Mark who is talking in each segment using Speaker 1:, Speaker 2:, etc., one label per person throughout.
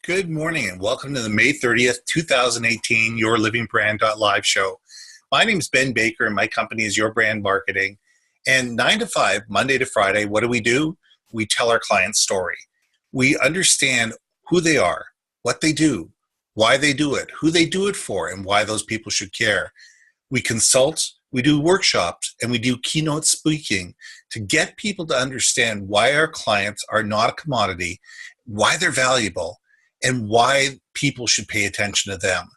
Speaker 1: Good morning and welcome to the May 30th, 2018 YourLIVINGBrand.live show. My name is Ben Baker and my company is Your Brand Marketing. And 9 to 5, Monday to Friday, what do? We tell our clients' story. We understand who they are, what they do, why they do it, who they do it for, and why those people should care. We consult, we do workshops, and we do keynote speaking to get people to understand why our clients are not a commodity, why they're valuable, and why people should pay attention to them.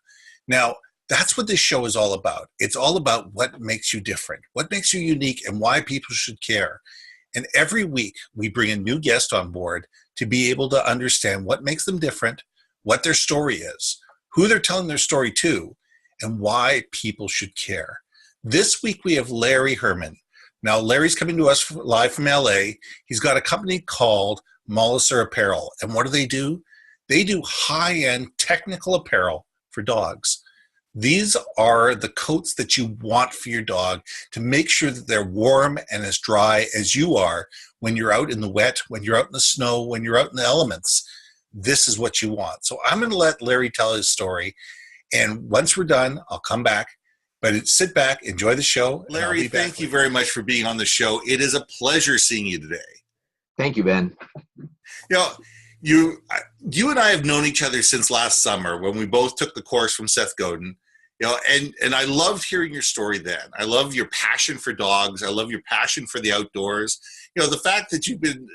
Speaker 1: Now, that's what this show is all about. It's all about what makes you different, what makes you unique, and why people should care. And every week, we bring a new guest on board to be able to understand what makes them different, what their story is, who they're telling their story to, and why people should care. This week, we have Larry Herman. Now, Larry's coming to us live from LA. He's got a company called Molosser Apparel. And what do? They do high-end technical apparel for dogs. These are the coats that you want for your dog to make sure that they're warm and as dry as you are when you're out in the wet, when you're out in the snow, when you're out in the elements. This is what you want. So I'm going to let Larry tell his story. And once we're done, I'll come back. But sit back, enjoy the show. Larry, thank you very much for being on the show. It is a pleasure seeing you today.
Speaker 2: Thank you, Ben.
Speaker 1: You and I have known each other since last summer when we both took the course from Seth Godin, and I loved hearing your story then. I love your passion for dogs. I love your passion for the outdoors. The fact that you've been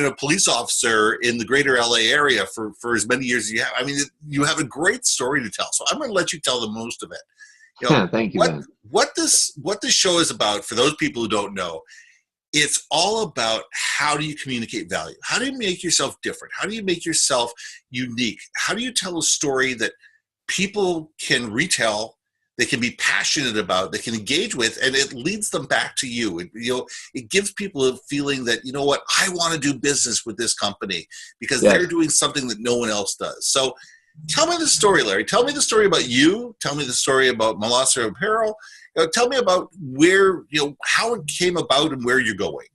Speaker 1: a police officer in the greater LA area for as many years as you have. I mean, you have a great story to tell. So I'm going to let you tell the most of it.
Speaker 2: Thank you, Ben.
Speaker 1: What this show is about, for those people who don't know, it's all about how do you communicate value? How do you make yourself different? How do you make yourself unique? How do you tell a story that people can retell, they can be passionate about, they can engage with, and it leads them back to you? It gives people a feeling that, I want to do business with this company because they're doing something that no one else does. So tell me the story, Larry. Tell me the story about you. Tell me the story about Molosser Apparel. Tell me about where, how it came about and where you're going.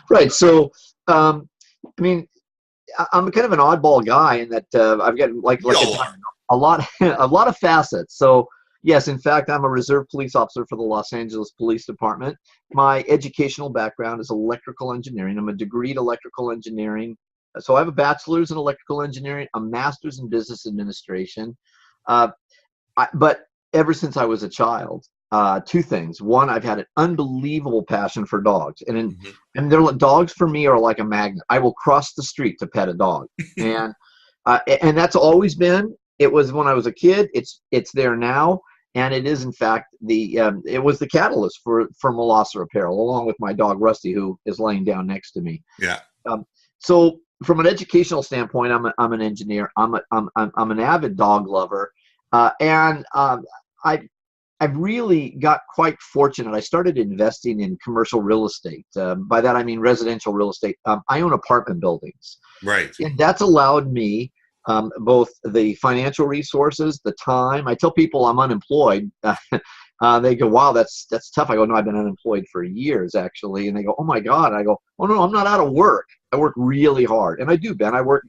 Speaker 2: Right. So, I'm kind of an oddball guy in that I've got a lot of facets. So, yes, in fact, I'm a reserve police officer for the Los Angeles Police Department. My educational background is electrical engineering. I'm a degreed electrical engineering. So I have a bachelor's in electrical engineering, a master's in business administration. But ever since I was a child, two things. One, I've had an unbelievable passion for dogs, and dogs for me are like a magnet. I will cross the street to pet a dog, and that's always been. It was when I was a kid. It's there now, and it is in fact it was the catalyst for Molosser Apparel, along with my dog Rusty, who is laying down next to me.
Speaker 1: Yeah.
Speaker 2: So from an educational standpoint, I'm an engineer. I'm an avid dog lover, and I've really got quite fortunate. I started investing in commercial real estate. By that I mean residential real estate. I own apartment buildings,
Speaker 1: right?
Speaker 2: And that's allowed me both the financial resources, the time. I tell people I'm unemployed. They go, "Wow, that's tough." I go, "No, I've been unemployed for years, actually." And they go, "Oh my God." I go, "Oh no, I'm not out of work. I work really hard," and I do, Ben. I work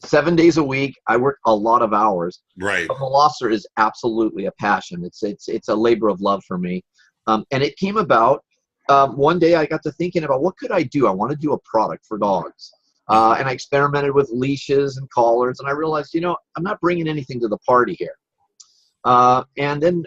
Speaker 2: 7 days a week. I work a lot of hours.
Speaker 1: Right.
Speaker 2: But Molosser is absolutely a passion. It's a labor of love for me. And it came about one day. I got to thinking about what could I do. I want to do a product for dogs. And I experimented with leashes and collars, and I realized, I'm not bringing anything to the party here. And then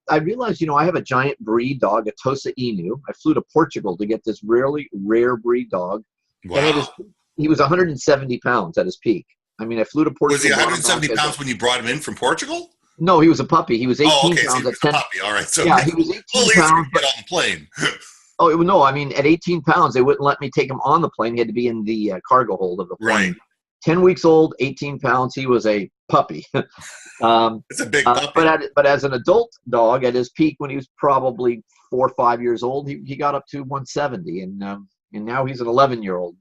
Speaker 2: I realized, I have a giant breed dog, a Tosa Inu. I flew to Portugal to get this really rare breed dog.
Speaker 1: Wow.
Speaker 2: And he was 170 pounds at his peak. I mean, I flew to Portugal.
Speaker 1: Was he 170 pounds when you brought him in from Portugal?
Speaker 2: No, he was a puppy. He was 18 pounds.
Speaker 1: So he was a puppy. All right. So
Speaker 2: yeah, he was 18 pounds.
Speaker 1: Get on the plane.
Speaker 2: Oh, no. I mean, at 18 pounds, they wouldn't let me take him on the plane. He had to be in the cargo hold of the plane.
Speaker 1: Right.
Speaker 2: 10 weeks old, 18 pounds. He was a puppy.
Speaker 1: It's a big puppy.
Speaker 2: But as an adult dog, at his peak, when he was probably 4 or 5 years old, he got up to 170. And now he's an 11-year-old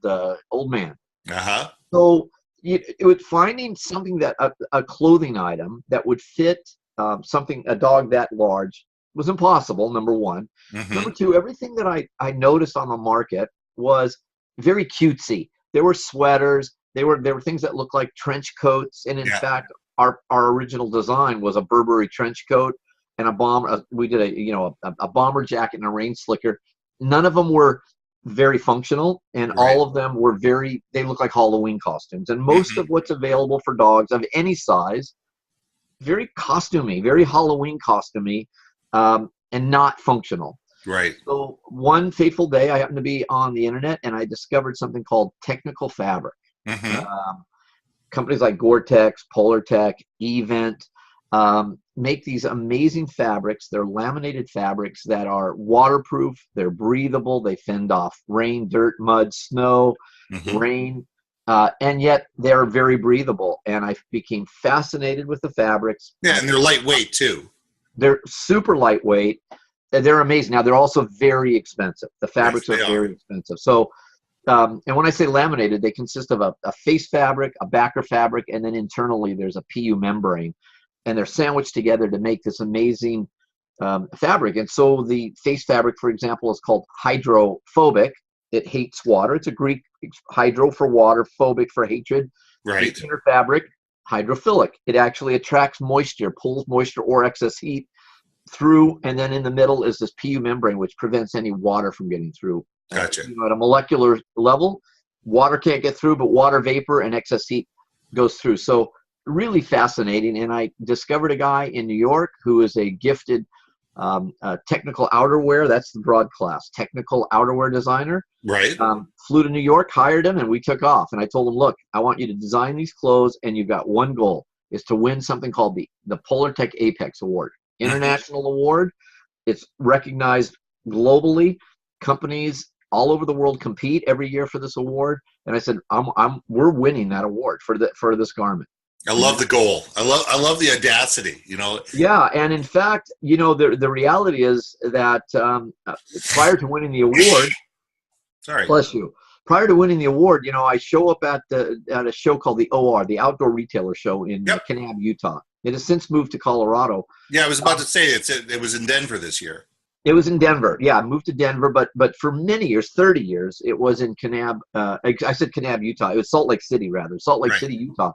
Speaker 2: old man.
Speaker 1: Uh-huh.
Speaker 2: So it was finding something that a clothing item that would fit a dog that large was impossible, number one. Mm-hmm. Number two, everything that I noticed on the market was very cutesy. There were sweaters, were things that looked like trench coats, and in
Speaker 1: Yeah.
Speaker 2: fact, our original design was a Burberry trench coat and a bomber. We did a bomber jacket and a rain slicker. None of them were very functional, and
Speaker 1: Right.
Speaker 2: all of them were they look like Halloween costumes. And most
Speaker 1: Hmm.
Speaker 2: of what's available for dogs of any size, very costumey, very Halloween costumey, and not functional.
Speaker 1: Right.
Speaker 2: So one fateful day, I happened to be on the internet, and I discovered something called technical fabric.
Speaker 1: Hmm.
Speaker 2: Um, Companies like Gore-Tex, Polartec, Event make these amazing fabrics. They're laminated fabrics that are waterproof. They're breathable. They fend off rain, dirt, mud, snow,
Speaker 1: Hmm.
Speaker 2: rain, and yet they're very breathable. And I became fascinated with the fabrics.
Speaker 1: Yeah, and they're lightweight too.
Speaker 2: They're super lightweight. They're amazing. Now, they're also very expensive. The
Speaker 1: Yes,
Speaker 2: fabrics are
Speaker 1: they are.
Speaker 2: very expensive. So, and when I say laminated, they consist of a face fabric, a backer fabric, and then internally there's a PU membrane. And they're sandwiched together to make this amazing fabric. And so the face fabric, for example, is called hydrophobic. It hates water. It's a Greek hydro for water, phobic for hatred.
Speaker 1: Right.
Speaker 2: The inner fabric, hydrophilic. It actually attracts moisture, pulls moisture or excess heat through, and then in the middle is this PU membrane, which prevents any water from getting through.
Speaker 1: Gotcha.
Speaker 2: At a molecular level, water can't get through, but water vapor and excess heat goes through. So really fascinating. And I discovered a guy in New York who is a gifted technical outerwear. That's the broad class, technical outerwear designer.
Speaker 1: Right.
Speaker 2: Flew to New York, hired him, and we took off. And I told him, look, I want you to design these clothes, and you've got one goal, is to win something called the Polartec Apex Award. International award. It's recognized globally. Companies all over the world compete every year for this award. And I said, we're winning that award for this garment.
Speaker 1: I love the goal. I love the audacity, you know.
Speaker 2: Yeah, and in fact, the reality is that prior to winning the award,
Speaker 1: Sorry.
Speaker 2: bless you. Prior to winning the award, I show up at a show called the OR, the Outdoor Retailer Show in Kanab, Utah. It has since moved to Colorado.
Speaker 1: Yeah, I was about to say it was in Denver this year.
Speaker 2: It was in Denver. Yeah, I moved to Denver, but for many years, 30 years, it was in Kanab. I said Kanab, Utah. It was Salt Lake City, rather. Salt Lake City, Utah.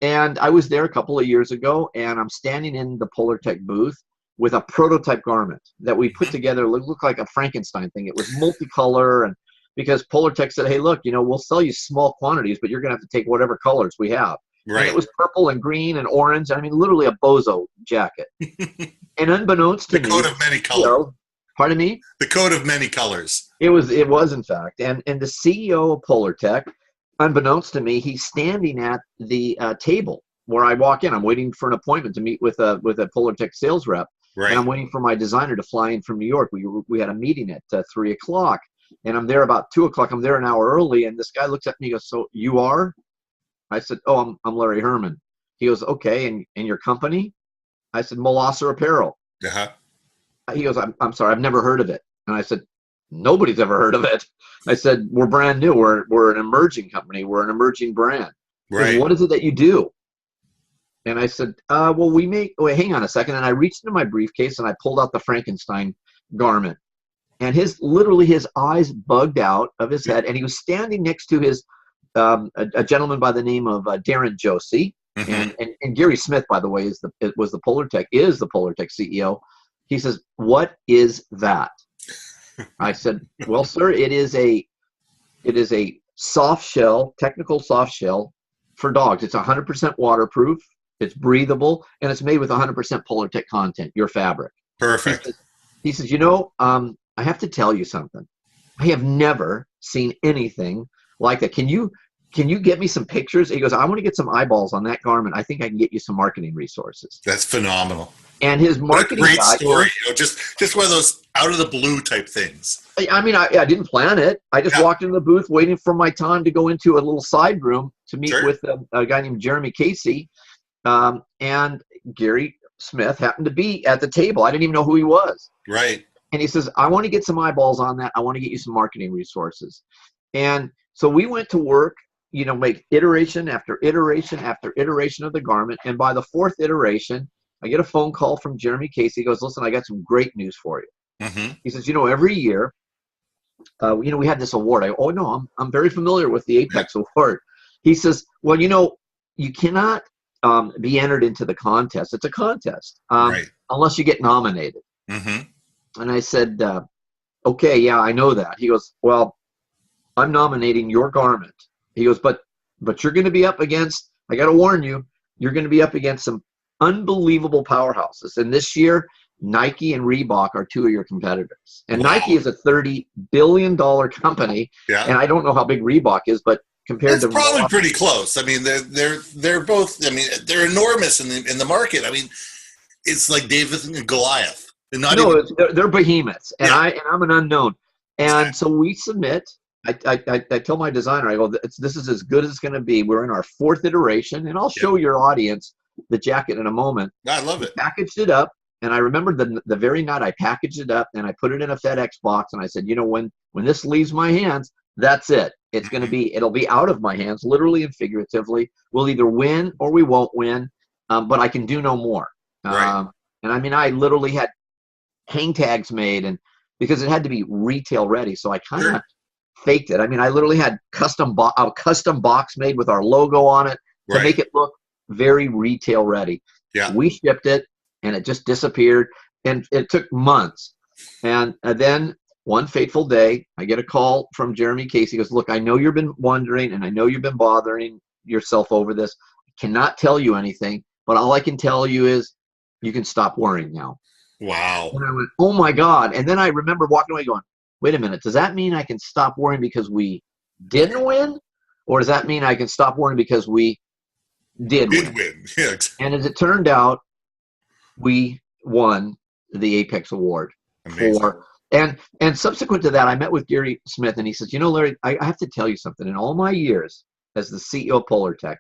Speaker 2: And I was there a couple of years ago, and I'm standing in the Polartec booth with a prototype garment that we put together. It looked like a Frankenstein thing. It was multicolor, and because Polartec said, hey, look, we'll sell you small quantities, but you're going to have to take whatever colors we have.
Speaker 1: Right.
Speaker 2: And it was purple and green and orange. I mean, literally a bozo jacket. And unbeknownst to me,
Speaker 1: the coat of many colors.
Speaker 2: Pardon me?
Speaker 1: The coat of many colors.
Speaker 2: It was in fact. And the CEO of Polartec, unbeknownst to me, he's standing at the table where I walk in. I'm waiting for an appointment to meet with a Polartec sales rep.
Speaker 1: Right.
Speaker 2: And I'm waiting for my designer to fly in from New York. We had a meeting at 3 o'clock. And I'm there about 2 o'clock. I'm there an hour early. And this guy looks at me and goes, so you are? I said, oh, I'm Larry Herman. He goes, okay, and your company? I said, Molosser Apparel.
Speaker 1: Uh-huh.
Speaker 2: He goes, I'm sorry, I've never heard of it. And I said, nobody's ever heard of it. I said, we're brand new. We're an emerging company. We're an emerging brand.
Speaker 1: Right.
Speaker 2: Said, what is it that you do? And I said, well, we make, hang on a second. And I reached into my briefcase and I pulled out the Frankenstein garment. And literally his eyes bugged out of his head. And he was standing next to his a gentleman by the name of Darren Josie, and Gary Smith, by the way, is the Polartec CEO. He says, "What is that?" I said, "Well, sir, it is a soft shell, technical soft shell for dogs. It's 100% waterproof. It's breathable, and it's made with 100% Polartec content. Your fabric."
Speaker 1: Perfect.
Speaker 2: He says, I have to tell you something. I have never seen anything like that. Can you get me some pictures? He goes, I want to get some eyeballs on that garment. I think I can get you some marketing resources.
Speaker 1: That's phenomenal.
Speaker 2: And his marketing
Speaker 1: great
Speaker 2: guy,
Speaker 1: story. Just one of those out of the blue type things.
Speaker 2: I mean, I didn't plan it. I just walked into the booth waiting for my time to go into a little side room to meet with a guy named Jeremy Casey. And Gary Smith happened to be at the table. I didn't even know who he was.
Speaker 1: Right.
Speaker 2: And he says, I want to get some eyeballs on that. I want to get you some marketing resources. And so we went to work, make iteration after iteration after iteration of the garment. And by the fourth iteration, I get a phone call from Jeremy Casey. He goes, listen, I got some great news for you. He says, every year, we have this award. Oh, no, I'm very familiar with the Apex Award. He says, well, you cannot be entered into the contest. It's a contest,
Speaker 1: Right.
Speaker 2: unless you get nominated.
Speaker 1: Mm-hmm.
Speaker 2: And I said, okay, yeah, I know that. He goes, well, I'm nominating your garment. He goes, but you're going to be up against, I got to warn you, you're going to be up against some unbelievable powerhouses. And this year, Nike and Reebok are two of your competitors. And
Speaker 1: Wow.
Speaker 2: Nike is a $30 billion company.
Speaker 1: Yeah.
Speaker 2: And I don't know how big Reebok is, but compared
Speaker 1: It's
Speaker 2: to
Speaker 1: probably pretty close. I mean, they're both. I mean, they're enormous in the market. I mean, it's like David and Goliath.
Speaker 2: They're behemoths, and
Speaker 1: Yeah.
Speaker 2: I'm an unknown. And
Speaker 1: Exactly.
Speaker 2: so we submit. I tell my designer, I go, this is as good as it's going to be. We're in our 4th iteration, and I'll show your audience the jacket in a moment.
Speaker 1: I love
Speaker 2: We
Speaker 1: it.
Speaker 2: packaged it up, and I remember the very night I packaged it up, and I put it in a FedEx box, and I said, when this leaves my hands, that's it. It's going to be, it'll be out of my hands, literally and figuratively. We'll either win or we won't win, but I can do no more.
Speaker 1: Right.
Speaker 2: And I mean, I literally had hang tags made, and because it had to be retail ready, so I kind of faked it. I mean, I literally had a custom box made with our logo on it to make it look very retail ready.
Speaker 1: Yeah.
Speaker 2: We shipped it, and it just disappeared, and it took months. And then one fateful day, I get a call from Jeremy Casey. He goes, look, I know you've been wondering, and I know you've been bothering yourself over this. I cannot tell you anything, but all I can tell you is you can stop worrying now.
Speaker 1: Wow.
Speaker 2: And I went, oh my God. And then I remember walking away going, wait a minute, does that mean I can stop worrying because we didn't win? Or does that mean I can stop worrying because we did win?
Speaker 1: Yeah.
Speaker 2: And as it turned out, we won the Apex Award.
Speaker 1: Amazing.
Speaker 2: And subsequent to that, I met with Gary Smith, and he says, Larry, I have to tell you something. In all my years as the CEO of Polartec,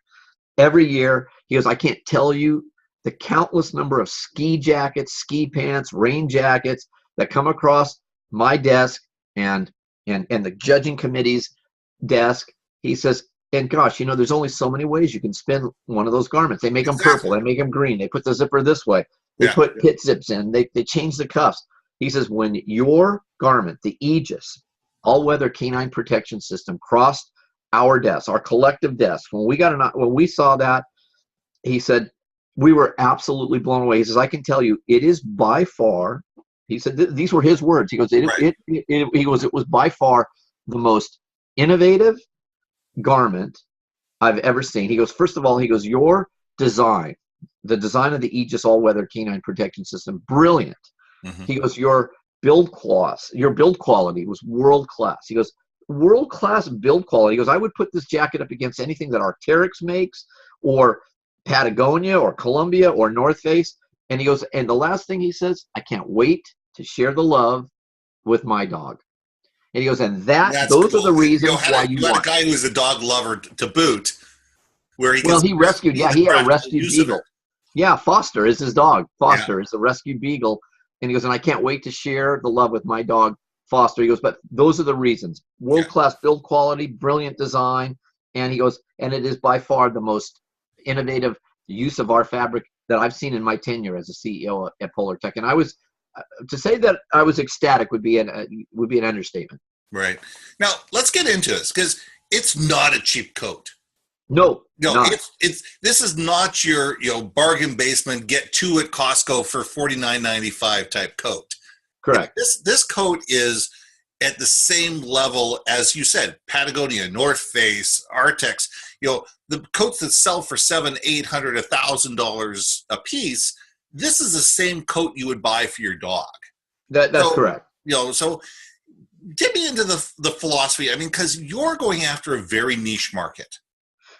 Speaker 2: every year, he goes, I can't tell you the countless number of ski jackets, ski pants, rain jackets that come across my desk and the judging committee's desk. He says, and gosh, there's only so many ways you can spin one of those garments. They make them purple, they make them green, they put the zipper this way, they put pit zips in, they change the cuffs. He says, when your garment, the Aegis, all-weather canine protection system, crossed our desk, our collective desk, when we saw that, he said, we were absolutely blown away. He says, I can tell you, it is by far, he said, these were his words. He goes, it was by far the most innovative garment I've ever seen. He goes, first of all, your design, the design of the Aegis all-weather canine protection system, brilliant. Mm-hmm. He goes, your build quality was world-class. He goes, world-class build quality. He goes, I would put this jacket up against anything that Arc'teryx makes, or Patagonia, or Columbia, or North Face. And he goes, and the last thing he says, I can't wait to share the love with my dog. And he goes, and those are the reasons why you
Speaker 1: had a guy who's a dog lover to boot, where he
Speaker 2: he rescued, he had a rescued beagle. Yeah, Foster is his dog. Foster is a rescued beagle. And he goes, and I can't wait to share the love with my dog, Foster. He goes, but those are the reasons. World-class build quality, brilliant design. And he goes, and it is by far the most innovative use of our fabric that I've seen in my tenure as a CEO at Polartec. And I was, to say that I was ecstatic would be an understatement.
Speaker 1: Right. Now, let's get into this, because it's not a cheap coat.
Speaker 2: No,
Speaker 1: this is not your bargain basement, get two at Costco for $49.95 type coat.
Speaker 2: Correct.
Speaker 1: This coat is at the same level as you said, Patagonia, North Face, Arc'teryx. The coats that sell for $700, $800, $1,000 a piece. This is the same coat you would buy for your dog.
Speaker 2: That's correct.
Speaker 1: So get me into the philosophy. I mean, because you're going after a very niche market.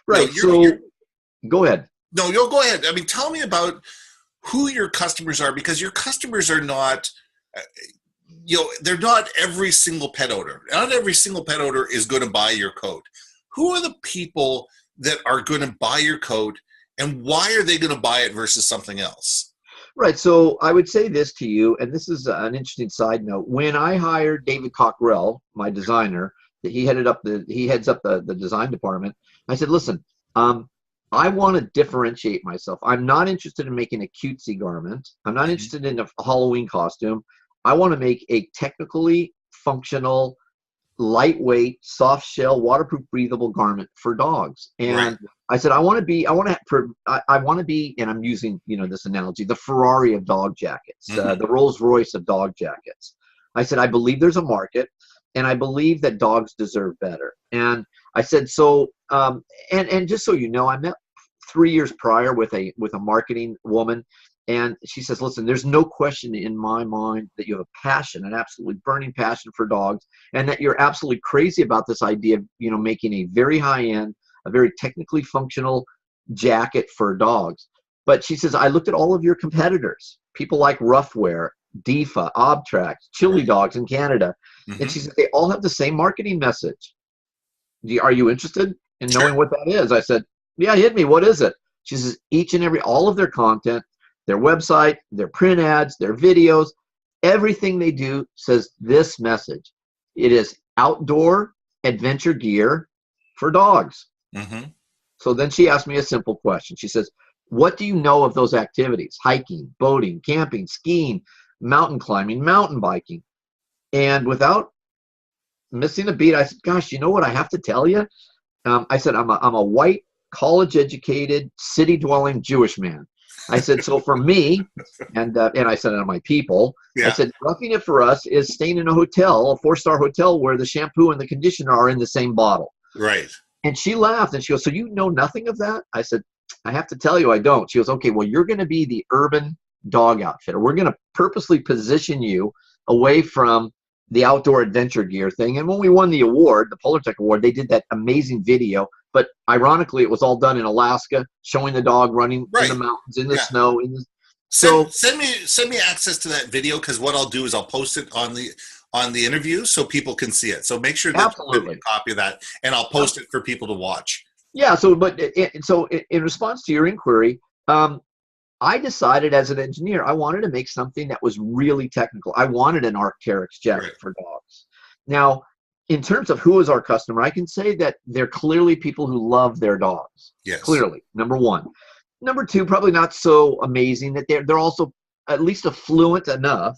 Speaker 2: Right. Go ahead.
Speaker 1: No, you'll go ahead. I mean, tell me about who your customers are, because your customers are not, they're not every single pet owner. Not every single pet owner is going to buy your coat. Who are the people that are going to buy your coat, and why are they going to buy it versus something else?
Speaker 2: Right. So I would say this to you, and this is an interesting side note. When I hired David Cockrell, my designer, he heads up the design department. I said, listen, I want to differentiate myself. I'm not interested in making a cutesy garment. I'm not interested in a Halloween costume. I want to make a technically functional, lightweight, soft shell, waterproof, breathable garment for dogs. And I said, I want to be, and I'm using, this analogy, the Ferrari of dog jackets, the Rolls Royce of dog jackets. I said, I believe there's a market, and I believe that dogs deserve better. And I said, so, and just so you know, I met 3 years prior with a marketing woman. And she says, listen, there's no question in my mind that you have a passion, an absolutely burning passion for dogs, and that you're absolutely crazy about this idea of, making a very high-end, a very technically functional jacket for dogs. But she says, I looked at all of your competitors, people like Roughwear, Difa, Obtrax, Chili Dogs in Canada. And she said, they all have the same marketing message. Are you interested in knowing what that is? I said, yeah, hit me. What is it? She says, all of their content, their website, their print ads, their videos, everything they do says this message. It is outdoor adventure gear for dogs. So then she asked me a simple question. She says, what do you know of those activities? Hiking, boating, camping, skiing, mountain climbing, mountain biking. And without missing a beat, I said, gosh, you know what I have to tell you? I said, I'm a white, college-educated, city-dwelling Jewish man. I said, so for me, and I said to my people, I said, roughing it for us is staying in a hotel, a 4-star hotel, where the shampoo and the conditioner are in the same bottle.
Speaker 1: Right.
Speaker 2: And she laughed, and she goes, so you know nothing of that? I said, I have to tell you, I don't. She goes, okay, well, you're going to be the urban dog outfitter. We're going to purposely position you away from the outdoor adventure gear thing. And when we won the award, the Polartec Award, they did that amazing video. But ironically, it was all done in Alaska, showing the dog running in the mountains, in the snow.
Speaker 1: Send me access to that video, because what I'll do is I'll post it on the interview so people can see it. So make sure that you have a copy of that, and I'll post it for people to watch. Yeah. So, in response to your inquiry, I decided as an engineer, I wanted to make something that was really technical. I wanted an Arc'teryx jacket for dogs. Now, in terms of who is our customer, I can say that they're clearly people who love their dogs. Yes. Clearly, number one. Number two, probably not so amazing that they're also at least affluent enough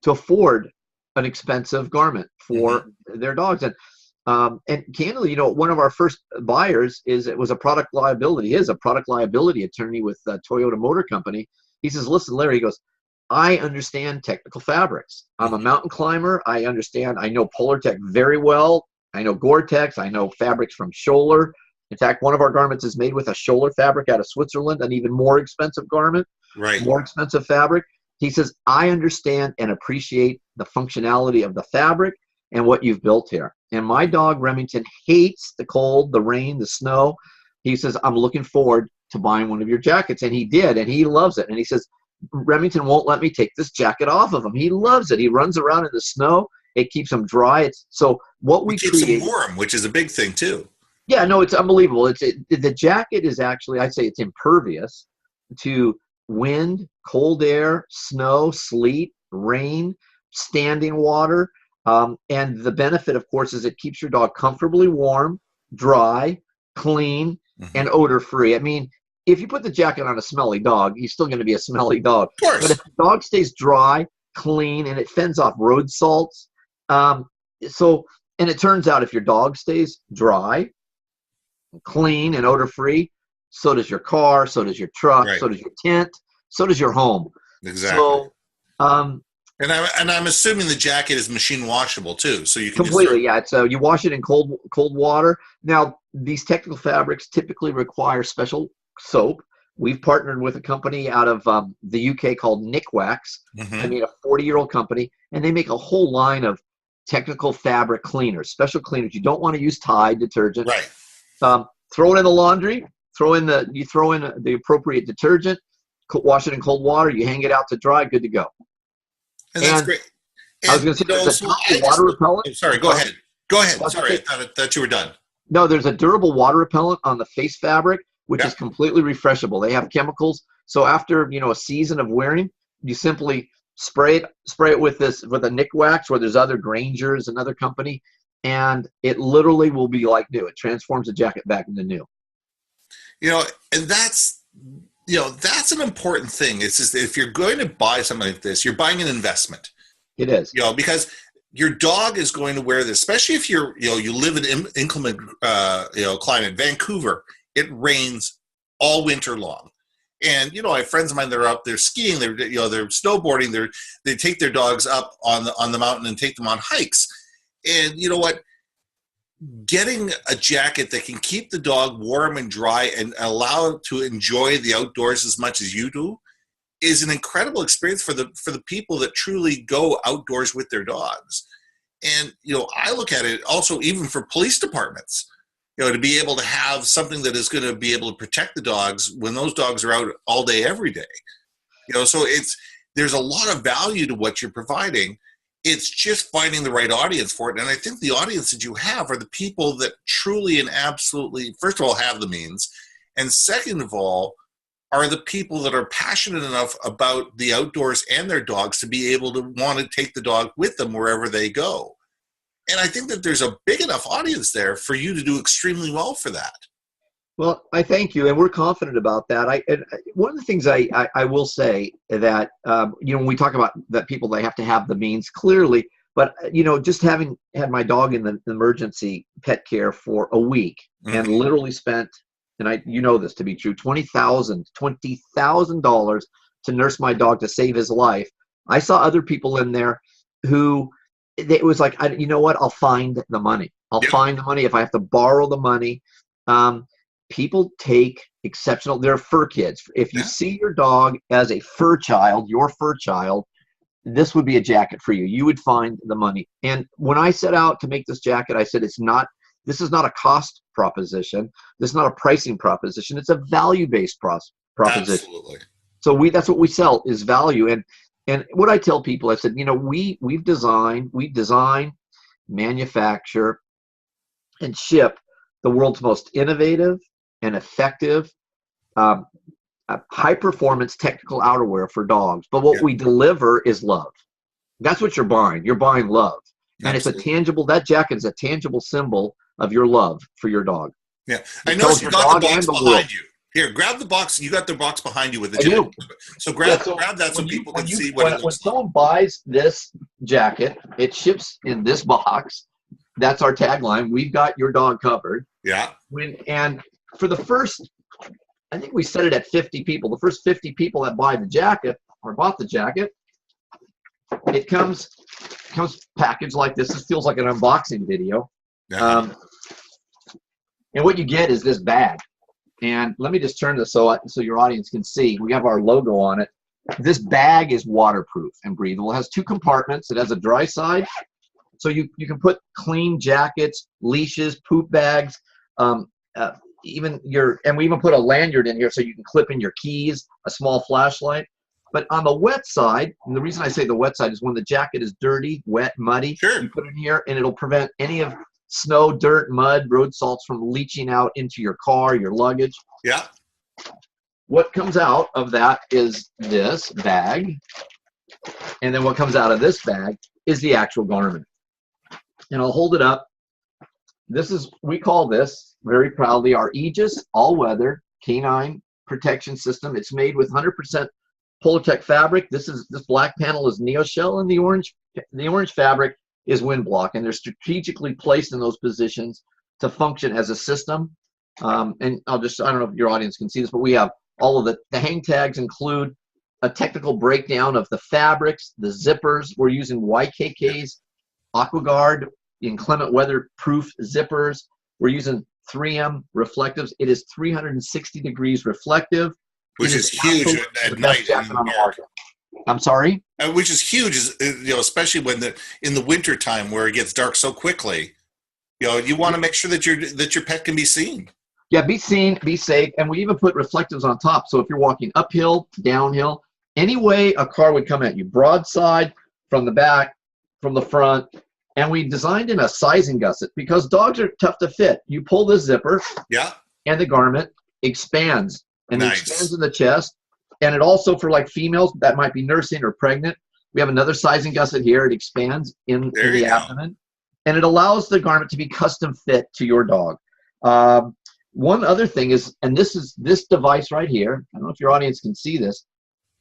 Speaker 1: to afford an expensive garment for their dogs. And candidly, one of our first buyers is a product liability attorney with Toyota Motor Company. He says, listen, Larry, he goes, I understand technical fabrics. I'm a mountain climber. I know Polartec very well. I know Gore-Tex. I know fabrics from Scholler. In fact, one of our garments is made with a Scholler fabric out of Switzerland, an even more expensive garment, more expensive fabric. He says, I understand and appreciate the functionality of the fabric and what you've built here. And my dog, Remington, hates the cold, the rain, the snow. He says, I'm looking forward to buying one of your jackets. And he did, and he loves it. And he says, Remington won't let me take this jacket off of him. He loves it. He runs around in the snow. It keeps him dry. So what we keeps him warm, which is a big thing too.
Speaker 2: Yeah, no, it's unbelievable. The jacket is actually, I'd say it's impervious to wind, cold air, snow, sleet, rain, standing water. And the benefit, of course, is it keeps your dog comfortably warm, dry, clean, and odor-free. I mean, if you put the jacket on a smelly dog, he's still going to be a smelly dog. Of course. But if the dog stays dry, clean, and it fends off road salts, and it turns out if your dog stays dry, clean, and odor-free, so does your car, so does your truck, so does your tent, so does your home. Exactly. So,
Speaker 1: and I'm assuming the jacket is machine washable too, so you can
Speaker 2: completely. It's you wash it in cold water. Now, these technical fabrics typically require special soap. We've partnered with a company out of the UK called Nikwax. I mean, a 40-year-old company, and they make a whole line of technical fabric cleaners, special cleaners. You don't want to use Tide detergent. Throw it in the laundry. Throw in the appropriate detergent. Wash it in cold water. You hang it out to dry. Good to go.
Speaker 1: And that's great. And,
Speaker 2: I was going to say, there's a water repellent.
Speaker 1: Sorry, go ahead. Go ahead. Sorry, I thought you were done.
Speaker 2: No, there's a durable water repellent on the face fabric, which is completely refreshable. They have chemicals. So after a season of wearing, you simply spray it with a Nikwax, where there's other Granger's, another company, and it literally will be like new. It transforms the jacket back into new.
Speaker 1: And that's an important thing. It's just, if you're going to buy something like this, you're buying an investment.
Speaker 2: It is.
Speaker 1: Because your dog is going to wear this, especially if you live in inclement climate. Vancouver, it rains all winter long. And I have friends of mine that are up there skiing, they're snowboarding, they take their dogs up on the mountain and take them on hikes. And you know what? Getting a jacket that can keep the dog warm and dry and allow it to enjoy the outdoors as much as you do is an incredible experience for the people that truly go outdoors with their dogs. And I look at it also even for police departments, to be able to have something that is going to be able to protect the dogs when those dogs are out all day, every day. So there's a lot of value to what you're providing. It's just finding the right audience for it. And I think the audience that you have are the people that truly and absolutely, first of all, have the means. And second of all, are the people that are passionate enough about the outdoors and their dogs to be able to want to take the dog with them wherever they go. And I think that there's a big enough audience there for you to do extremely well for that.
Speaker 2: Well, I thank you, and we're confident about that. One of the things I will say that when we talk about that people, they have to have the means clearly, but just having had my dog in the emergency pet care for a week and literally spent, and this to be true, $20,000 to nurse my dog to save his life. I saw other people in there who it was like, you know what? I'll find the money. I'll find the money if I have to borrow the money. People take exceptional, they're fur kids. If you see your dog as a fur child, your fur child, this would be a jacket for you. You would find the money. And when I set out to make this jacket, I said, this is not a cost proposition. This is not a pricing proposition. It's a value-based proposition.
Speaker 1: Absolutely.
Speaker 2: So that's what we sell is value. And what I tell people, I said, we design, manufacture, and ship the world's most innovative and effective high-performance technical outerwear for dogs. But what we deliver is love. That's what you're buying. You're buying love. And
Speaker 1: Absolutely.
Speaker 2: it's a tangible, that jacket is a tangible symbol of your love for your dog.
Speaker 1: Yeah. I noticed you got the box behind you. Here, grab the box. You got the box behind you with the jacket. So grab that so people can see what it looks like.
Speaker 2: When someone buys this jacket, it ships in this box. That's our tagline. We've got your dog covered.
Speaker 1: Yeah.
Speaker 2: And for the first, I think we set it at 50 people. The first 50 people that buy the jacket or bought the jacket, it comes packaged like this. This feels like an unboxing video.
Speaker 1: Yeah.
Speaker 2: And what you get is this bag. And let me just turn this so your audience can see. We have our logo on it. This bag is waterproof and breathable. It has two compartments. It has a dry side. So you can put clean jackets, leashes, poop bags, and we even put a lanyard in here so you can clip in your keys, a small flashlight. But on the wet side, and the reason I say the wet side is when the jacket is dirty, wet, muddy, you put it in here and it'll prevent any of snow, dirt, mud, road salts from leaching out into your car, your luggage.
Speaker 1: Yeah.
Speaker 2: What comes out of that is this bag. And then what comes out of this bag is the actual garment. And I'll hold it up. We call this very proudly our Aegis all-weather canine protection system. It's made with 100% Polartec fabric. This black panel is Neoshell, and the orange fabric is Windblock, and they're strategically placed in those positions to function as a system. And I don't know if your audience can see this, but we have all of the hang tags include a technical breakdown of the fabrics, the zippers. We're using YKK's AquaGuard inclement weather proof zippers. We're using 3M reflectives. It is 360 degrees reflective,
Speaker 1: which is huge at night.
Speaker 2: I'm sorry?
Speaker 1: Which is huge, especially in the winter time where it gets dark so quickly. You want to make sure that your pet can be seen.
Speaker 2: Yeah, be seen, be safe, and we even put reflectives on top. So if you're walking uphill, downhill, any way a car would come at you, broadside, from the back, from the front, and we designed in a sizing gusset because dogs are tough to fit. You pull this zipper, and the garment expands, and it expands in the chest. And it also, for like females that might be nursing or pregnant, we have another sizing gusset here. It expands in the abdomen, and it allows the garment to be custom fit to your dog. One other thing is, and this device right here, I don't know if your audience can see this,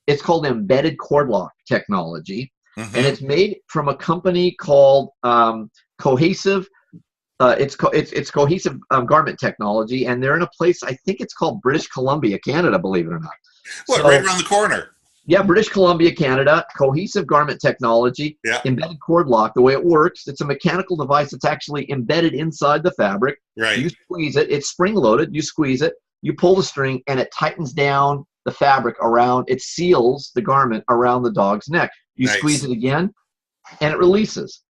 Speaker 2: it's called embedded cord lock technology. And it's made from a company called Cohesive. It's Cohesive Garment Technology, and they're in a place, I think it's called British Columbia, Canada, believe it or not.
Speaker 1: What, right around the corner?
Speaker 2: Yeah, British Columbia, Canada. Cohesive Garment Technology.
Speaker 1: Yeah.
Speaker 2: Embedded cord lock. The way it works, it's a mechanical device that's actually embedded inside the fabric.
Speaker 1: Right.
Speaker 2: You squeeze it. It's spring loaded. You squeeze it. You pull the string, and it tightens down the fabric around. It seals the garment around the dog's neck. You squeeze it again, and it releases.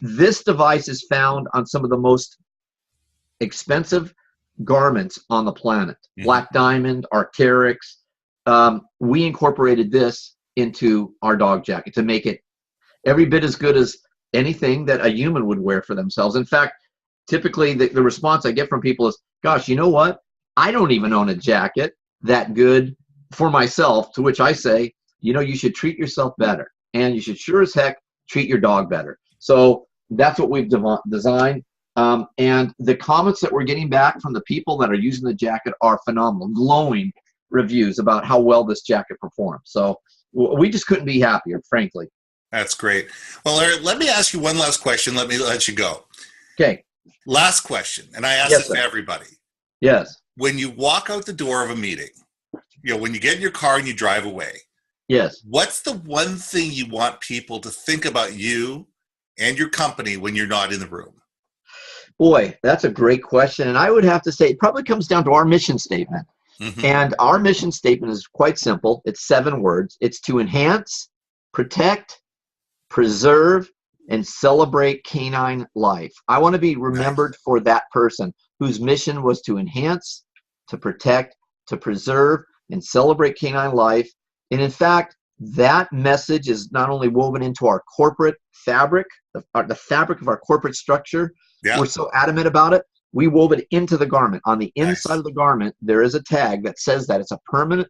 Speaker 2: This device is found on some of the most expensive garments on the planet. Black Diamond, Arc'teryx. We incorporated this into our dog jacket to make it every bit as good as anything that a human would wear for themselves. In fact, typically the response I get from people is, gosh, you know what? I don't even own a jacket that good for myself, to which I say, you know, you should treat yourself better, and you should sure as heck treat your dog better. So that's what we've designed. And the comments that we're getting back from the people that are using the jacket are phenomenal, glowing reviews about how well this jacket performs. So we just couldn't be happier, frankly.
Speaker 1: That's great. Well, Larry, let me ask you one last question. Let me let you go.
Speaker 2: Okay.
Speaker 1: Last question, and I ask it to everybody.
Speaker 2: Yes.
Speaker 1: When you walk out the door of a meeting, you know, when you get in your car and you drive away,
Speaker 2: yes,
Speaker 1: what's the one thing you want people to think about you and your company when you're not in the room?
Speaker 2: Boy, that's a great question. And I would have to say it probably comes down to our mission statement. And our mission statement is quite simple. It's 7 words. It's to enhance, protect, preserve, and celebrate canine life. I want to be remembered for that person whose mission was to enhance, to protect, to preserve, and celebrate canine life. And in fact, that message is not only woven into our corporate fabric, the fabric of our corporate structure. We're so adamant about it. We wove it into the garment. On the inside of the garment, there is a tag that says that. It's a permanent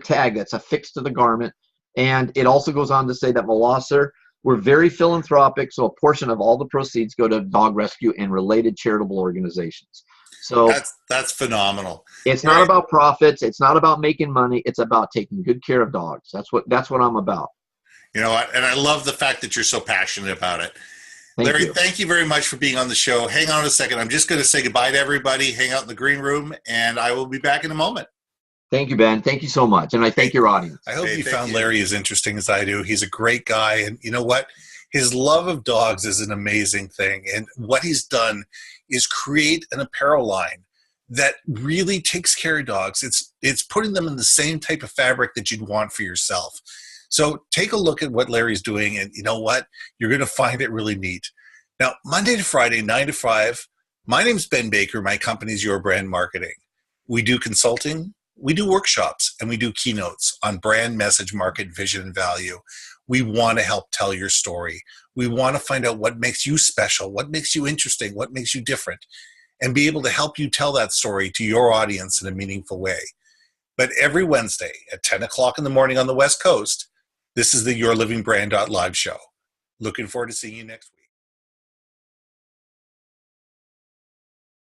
Speaker 2: tag that's affixed to the garment. And it also goes on to say that Molosser, we're very philanthropic, so a portion of all the proceeds go to dog rescue and related charitable organizations. So
Speaker 1: that's phenomenal.
Speaker 2: It's not about profits. It's not about making money. It's about taking good care of dogs. That's what I'm about.
Speaker 1: You know, and I love the fact that you're so passionate about it. Larry, thank you very much for being on the show. Hang on a second. I'm just going to say goodbye to everybody. Hang out in the green room, and I will be back in a moment.
Speaker 2: Thank you, Ben. Thank you so much. And I thank your audience.
Speaker 1: I hope you found Larry as interesting as I do. He's a great guy. And you know what? His love of dogs is an amazing thing. And what he's done is create an apparel line that really takes care of dogs. It's putting them in the same type of fabric that you'd want for yourself. So take a look at what Larry's doing, and you know what? You're going to find it really neat. Now, Monday to Friday, 9 to 5, my name's Ben Baker. My company's Your Brand Marketing. We do consulting, we do workshops, and we do keynotes on brand, message, market, vision, and value. We want to help tell your story. We want to find out what makes you special, what makes you interesting, what makes you different, and be able to help you tell that story to your audience in a meaningful way. But every Wednesday at 10 o'clock in the morning on the West Coast, this is the YourLIVINGBrand.live show. Looking forward to seeing you next week.